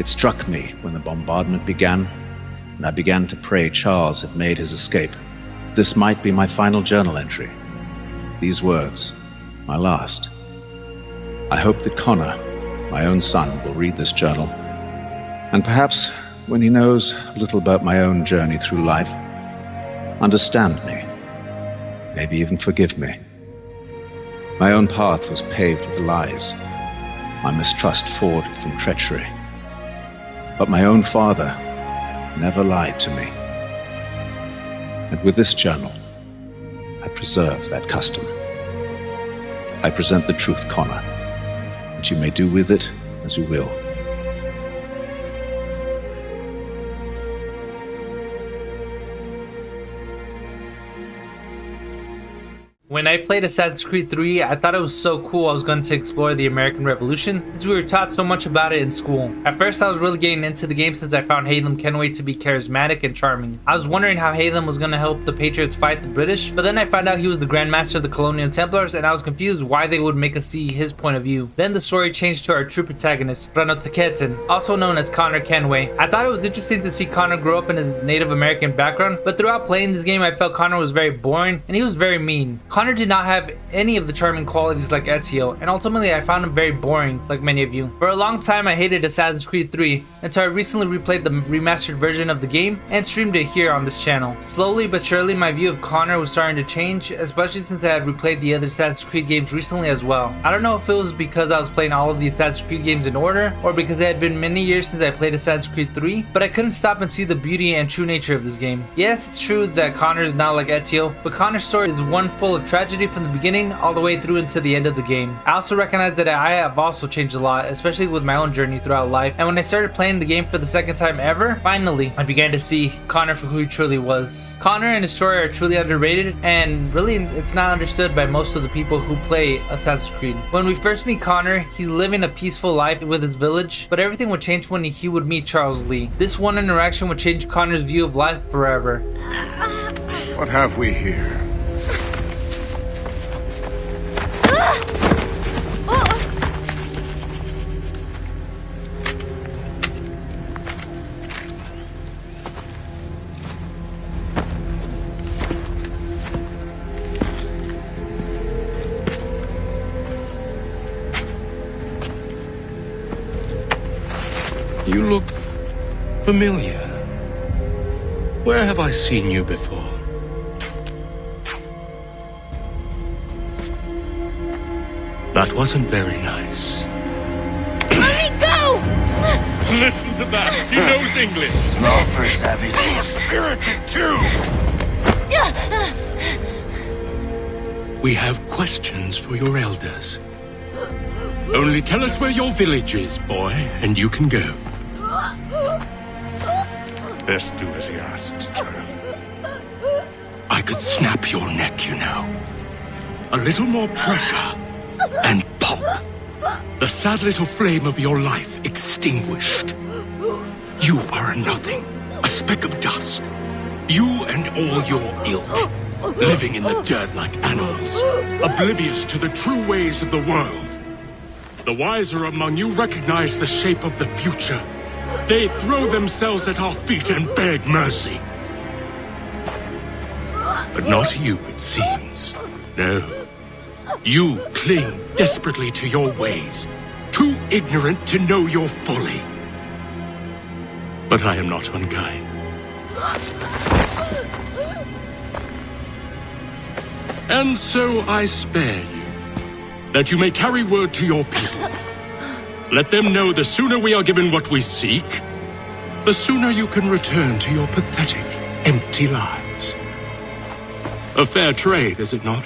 It struck me when the bombardment began, and I began to pray Charles had made his escape. This might be my final journal entry. These words, my last. I hope that Connor, my own son, will read this journal, and perhaps, when he knows a little about my own journey through life, understand me, maybe even forgive me. My own path was paved with lies, my mistrust forged from treachery. But my own father never lied to me. And with this journal, I preserve that custom. I present the truth, Connor, and you may do with it as you will. When I played Assassin's Creed 3, I thought it was so cool I was going to explore the American Revolution, since we were taught so much about it in school. At first I was really getting into the game since I found Kenway to be charismatic and charming. I was wondering how was going to help the Patriots fight the British, but then I found out he was the Grand Master of the Colonial Templars, and I was confused why they would make us see his point of view. Then the story changed to our true protagonist, Ranotaketen, also known as Connor Kenway. I thought it was interesting to see Connor grow up in his Native American background, but throughout playing this game I felt Connor was very boring and he was very mean. Connor did not have any of the charming qualities like Ezio, and ultimately I found him very boring like many of you. For a long time I hated Assassin's Creed 3 until I recently replayed the remastered version of the game and streamed it here on this channel. Slowly but surely my view of Connor was starting to change, especially since I had replayed the other Assassin's Creed games recently as well. I don't know if it was because I was playing all of the Assassin's Creed games in order, or because it had been many years since I played Assassin's Creed 3, but I couldn't stop and see the beauty and true nature of this game. Yes, it's true that Connor is not like Ezio, but Connor's story is one full of tragedy from the beginning all the way through into the end of the game. I also recognize that I have also changed a lot, especially with my own journey throughout life, and when I started playing the game for the second time ever, finally I began to see Connor for who he truly was. Connor and his story are truly underrated, and really it's not understood by most of the people who play Assassin's Creed. When we first meet Connor, he's living a peaceful life with his village, but everything would change when he would meet Charles Lee. This one interaction would change Connor's view of life forever. What have we here? You look familiar. Where have I seen you before? That wasn't very nice. Let me go! Listen to that! He knows English! Small for savage. You're spirited too! We have questions for your elders. Only tell us where your village is, boy, and you can go. Best do as he asks, child. I could snap your neck, you know. A little more pressure, and pop. The sad little flame of your life extinguished. You are a nothing, a speck of dust. You and all your ilk, living in the dirt like animals, oblivious to the true ways of the world. The wiser among you recognize the shape of the future. They throw themselves at our feet and beg mercy. But not you, it seems. No. You cling desperately to your ways, too ignorant to know your folly. But I am not unkind. And so I spare you, that you may carry word to your people. Let them know the sooner we are given what we seek, the sooner you can return to your pathetic, empty lives. A fair trade, is it not?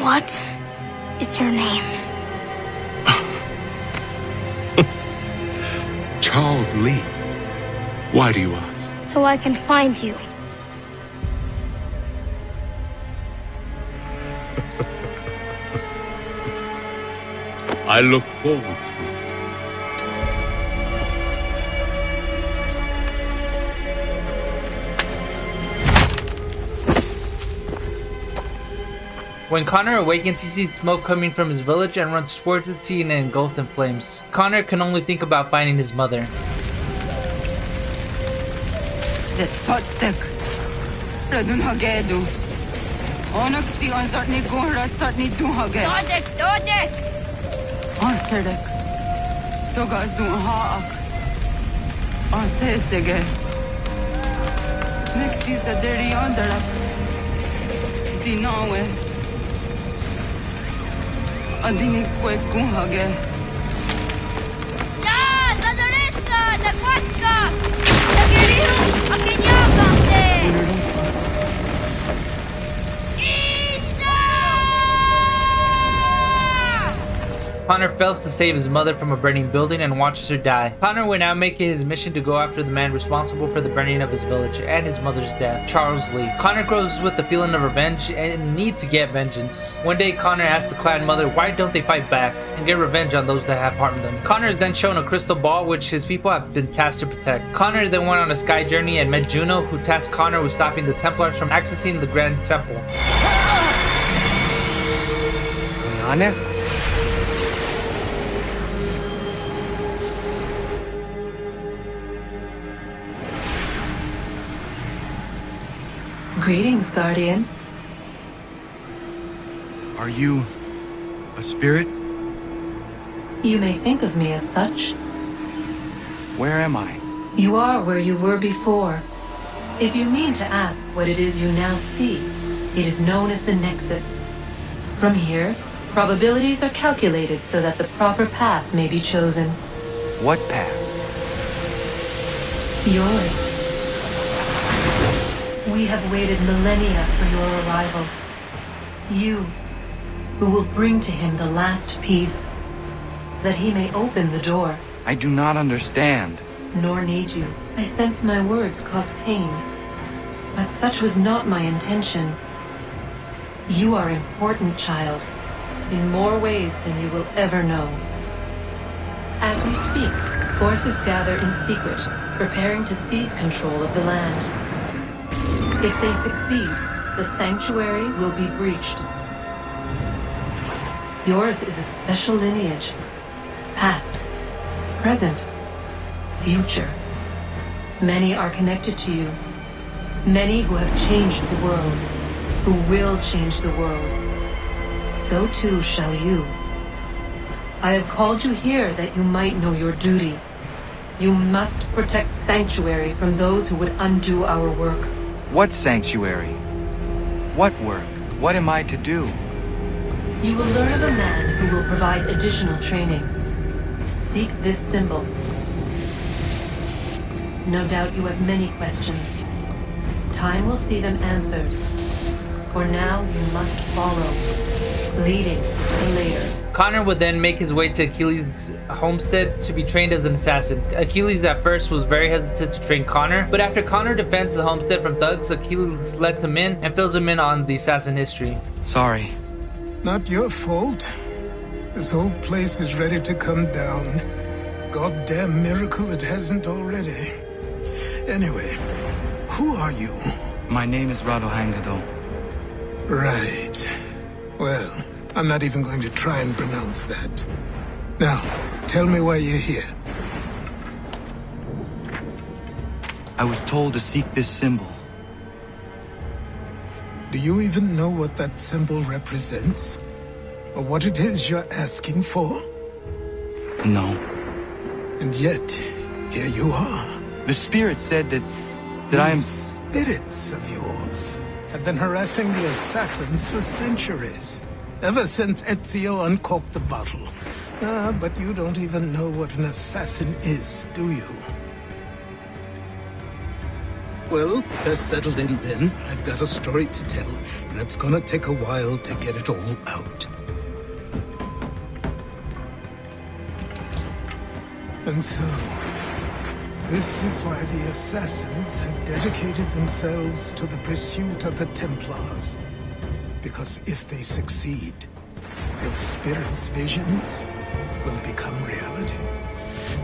What is your name? Charles Lee. Why do you ask? So I can find you. I look forward to it. When Connor awakens, he sees smoke coming from his village and runs towards it, seeing it engulfed in flames. Connor can only think about finding his mother. Zet fotstek. Radun hagedu. Onak ti on zartni gohrat zartni du hage. Dodek! Oserdek. Toga zun haak. Osesege. Nekti zaderi ondarak. Dinawe. Adini kwek gun hage. Ya! Zadoresa! Nagwatka! Nagirihu! Akinyagante! Connor fails to save his mother from a burning building and watches her die. Connor will now make it his mission to go after the man responsible for the burning of his village and his mother's death, Charles Lee. Connor grows with the feeling of revenge and need to get vengeance. One day, Connor asks the clan mother why don't they fight back and get revenge on those that have harmed them. Connor is then shown a crystal ball which his people have been tasked to protect. Connor then went on a sky journey and met Juno, who tasked Connor with stopping the Templars from accessing the Grand Temple. Anna? Greetings, Guardian. Are you a spirit? You may think of me as such. Where am I? You are where you were before. If you mean to ask what it is you now see, it is known as the Nexus. From here, probabilities are calculated so that the proper path may be chosen. What path? Yours. We have waited millennia for your arrival. You, who will bring to him the last piece, that he may open the door. I do not understand. Nor need you. I sense my words cause pain. But such was not my intention. You are important, child, in more ways than you will ever know. As we speak, forces gather in secret, preparing to seize control of the land. If they succeed, the sanctuary will be breached. Yours is a special lineage. Past, present, future. Many are connected to you. Many who have changed the world, who will change the world. So too shall you. I have called you here that you might know your duty. You must protect Sanctuary from those who would undo our work. What sanctuary? What work? What am I to do? You will learn of a man who will provide additional training. Seek this symbol. No doubt you have many questions. Time will see them answered. For now, you must follow, leading the later. Connor would then make his way to Achilles' homestead to be trained as an assassin. Achilles at first was very hesitant to train Connor, but after Connor defends the homestead from thugs, Achilles lets him in and fills him in on the assassin history. Sorry. Not your fault. This whole place is ready to come down. Goddamn miracle it hasn't already. Anyway, who are you? My name is Radohangado. Right. Well, I'm not even going to try and pronounce that. Now, tell me why you're here. I was told to seek this symbol. Do you even know what that symbol represents? Or what it is you're asking for? No. And yet, here you are. The spirit said that I am... These spirits of yours have been harassing the assassins for centuries. Ever since Ezio uncorked the bottle. But you don't even know what an assassin is, do you? Well, best settled in then. I've got a story to tell, and it's gonna take a while to get it all out. And so, this is why the assassins have dedicated themselves to the pursuit of the Templars. Because if they succeed, your spirit's visions will become reality.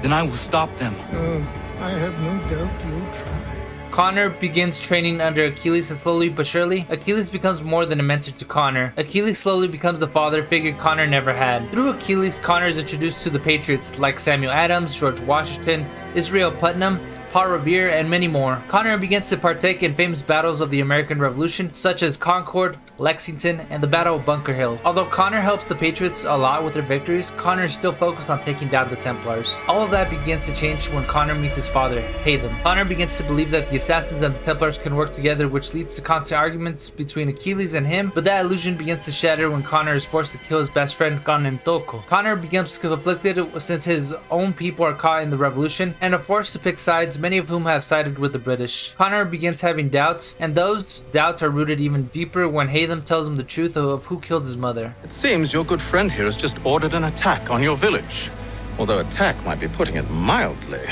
Then I will stop them. Oh, I have no doubt you'll try. Connor begins training under Achilles, and slowly but surely, Achilles becomes more than a mentor to Connor. Achilles slowly becomes the father figure Connor never had. Through Achilles, Connor is introduced to the Patriots like Samuel Adams, George Washington, Israel Putnam, Paul Revere, and many more. Connor begins to partake in famous battles of the American Revolution, such as Concord, Lexington, and the Battle of Bunker Hill. Although Connor helps the Patriots a lot with their victories, Connor is still focused on taking down the Templars. All of that begins to change when Connor meets his father, Haytham. Connor begins to believe that the assassins and the Templars can work together, which leads to constant arguments between Achilles and him, but that illusion begins to shatter when Connor is forced to kill his best friend Kanentoko. Connor becomes conflicted since his own people are caught in the revolution and are forced to pick sides, many of whom have sided with the British. Connor begins having doubts, and those doubts are rooted even deeper when Haytham tells him the truth of who killed his mother. It seems your good friend here has just ordered an attack on your village. Although attack might be putting it mildly.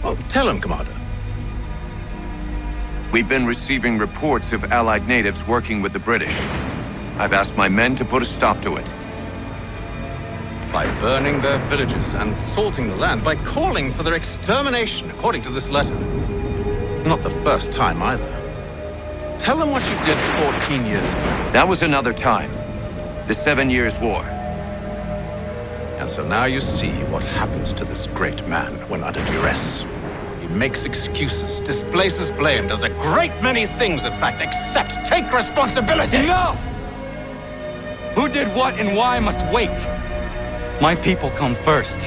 Well, tell him, Commander. We've been receiving reports of Allied natives working with the British. I've asked my men to put a stop to it. By burning their villages and salting the land, by calling for their extermination, according to this letter. Not the first time either. Tell them what you did 14 years ago. That was another time. The 7 Years' War. And so now you see what happens to this great man when under duress. He makes excuses, displaces blame, does a great many things, in fact, except take responsibility! Enough! Who did what and why must wait. My people come first.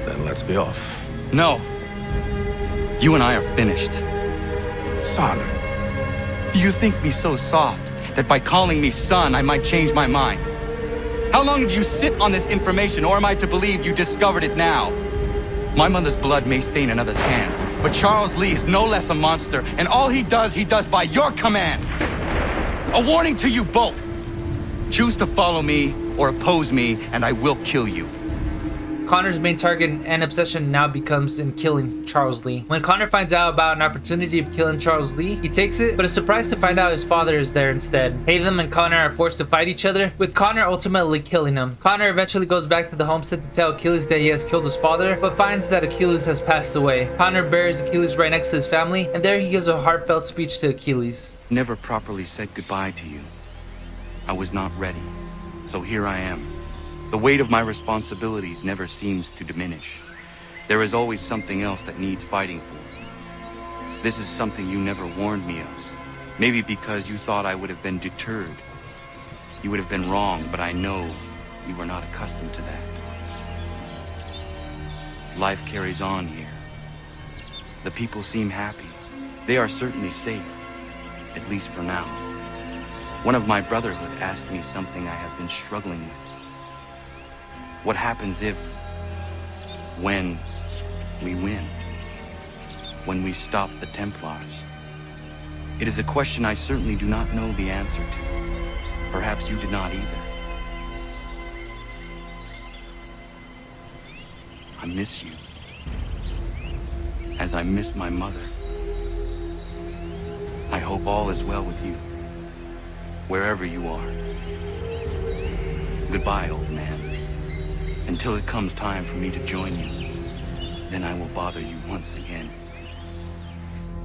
Then let's be off. No. You and I are finished. Son. Do you think me so soft that by calling me son, I might change my mind? How long did you sit on this information, or am I to believe you discovered it now? My mother's blood may stain another's hands, but Charles Lee is no less a monster, and all he does by your command. A warning to you both. Choose to follow me or oppose me, and I will kill you. Connor's main target and obsession now becomes in killing Charles Lee. When Connor finds out about an opportunity of killing Charles Lee, he takes it, but is surprised to find out his father is there instead. Haytham and Connor are forced to fight each other, with Connor ultimately killing him. Connor eventually goes back to the homestead to tell Achilles that he has killed his father, but finds that Achilles has passed away. Connor buries Achilles right next to his family, and there he gives a heartfelt speech to Achilles. Never properly said goodbye to you. I was not ready, so here I am. The weight of my responsibilities never seems to diminish. There is always something else that needs fighting for. This is something you never warned me of. Maybe because you thought I would have been deterred. You would have been wrong, but I know you were not accustomed to that. Life carries on here. The people seem happy. They are certainly safe, at least for now. One of my brotherhood asked me something I have been struggling with. What happens if, when we win? When we stop the Templars? It is a question I certainly do not know the answer to. Perhaps you did not either. I miss you. As I miss my mother. I hope all is well with you. Wherever you are. Goodbye, old man. Until it comes time for me to join you, then I will bother you once again.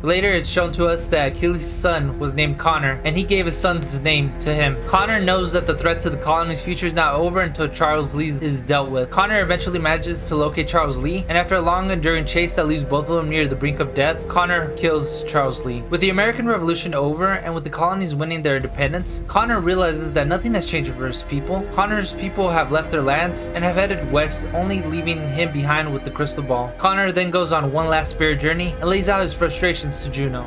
Later, it's shown to us that Achilles' son was named Connor, and he gave his son's name to him. Connor knows that the threat to the colony's future is not over until Charles Lee is dealt with. Connor eventually manages to locate Charles Lee, and after a long and enduring chase that leaves both of them near the brink of death, Connor kills Charles Lee. With the American Revolution over, and with the colonies winning their independence, Connor realizes that nothing has changed for his people. Connor's people have left their lands and have headed west, only leaving him behind with the crystal ball. Connor then goes on one last spirit journey and lays out his frustrations to Juno.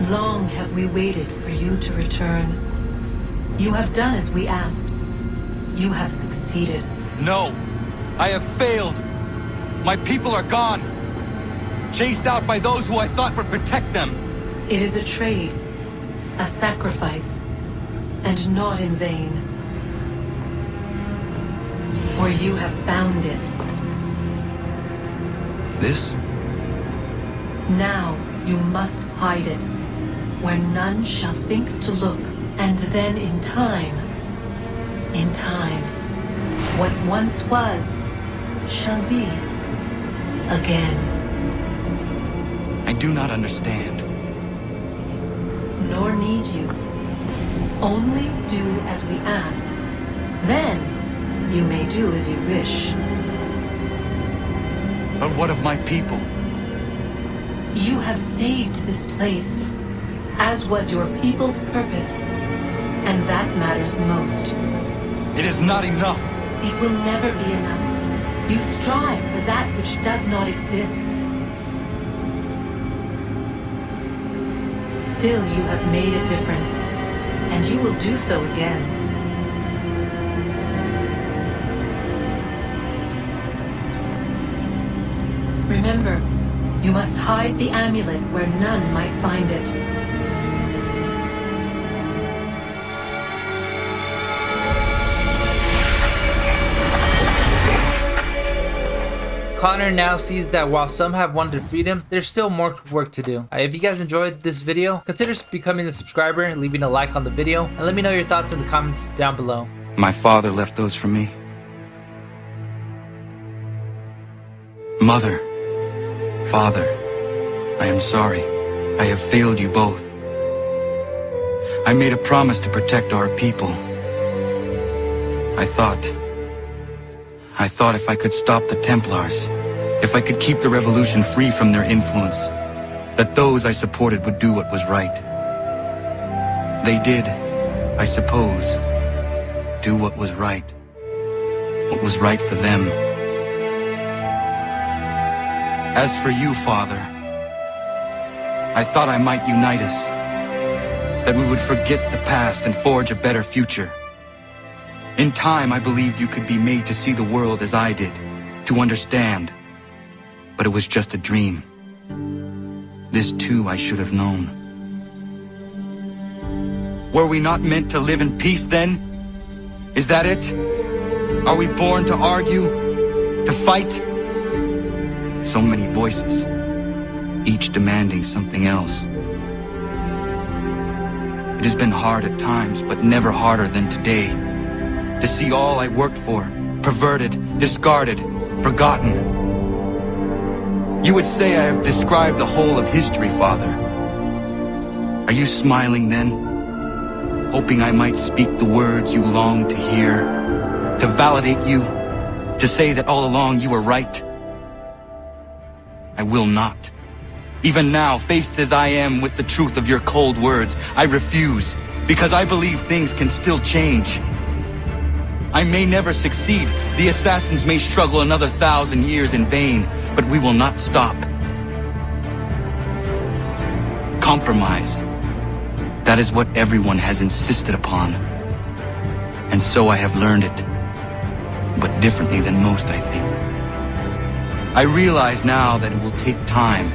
Long have we waited for you to return. You have done as we asked. You have succeeded. No! I have failed! My people are gone! Chased out by those who I thought would protect them! It is a trade, a sacrifice, and not in vain. For you have found it. This? Now you must hide it, where none shall think to look, and then in time, what once was, shall be. Again. I do not understand. Nor need you. Only do as we ask. Then, you may do as you wish. But what of my people? You have saved this place, as was your people's purpose, and that matters most. It is not enough. It will never be enough. You strive for that which does not exist. Still, you have made a difference, and you will do so again. Remember, you must hide the amulet where none might find it. Connor now sees that while some have wanted freedom, there's still more work to do. If you guys enjoyed this video, consider becoming a subscriber, leaving a like on the video, and let me know your thoughts in the comments down below. My father left those for me. Mother, Father, I am sorry. I have failed you both. I made a promise to protect our people. I thought if I could stop the Templars, if I could keep the revolution free from their influence, that those I supported would do what was right. They did, I suppose, do what was right for them. As for you, Father, I thought I might unite us, that we would forget the past and forge a better future. In time, I believed you could be made to see the world as I did, to understand. But it was just a dream. This too I should have known. Were we not meant to live in peace then? Is that it? Are we born to argue? To fight? So many voices, each demanding something else. It has been hard at times, but never harder than today. To see all I worked for, perverted, discarded, forgotten. You would say I have described the whole of history, Father. Are you smiling then? Hoping I might speak the words you long to hear? To validate you? To say that all along you were right? I will not. Even now, faced as I am with the truth of your cold words, I refuse, because I believe things can still change. I may never succeed. The assassins may struggle another 1,000 years in vain, but we will not stop. Compromise. That is what everyone has insisted upon. And so I have learned it. But differently than most, I think. I realize now that it will take time,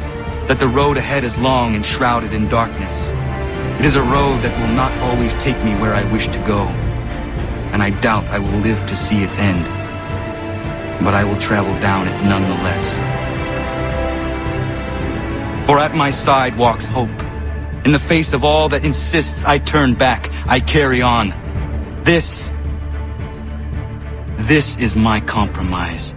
that the road ahead is long and shrouded in darkness. It is a road that will not always take me where I wish to go. And I doubt I will live to see its end. But I will travel down it nonetheless. For at my side walks hope. In the face of all that insists I turn back, I carry on. This is my compromise.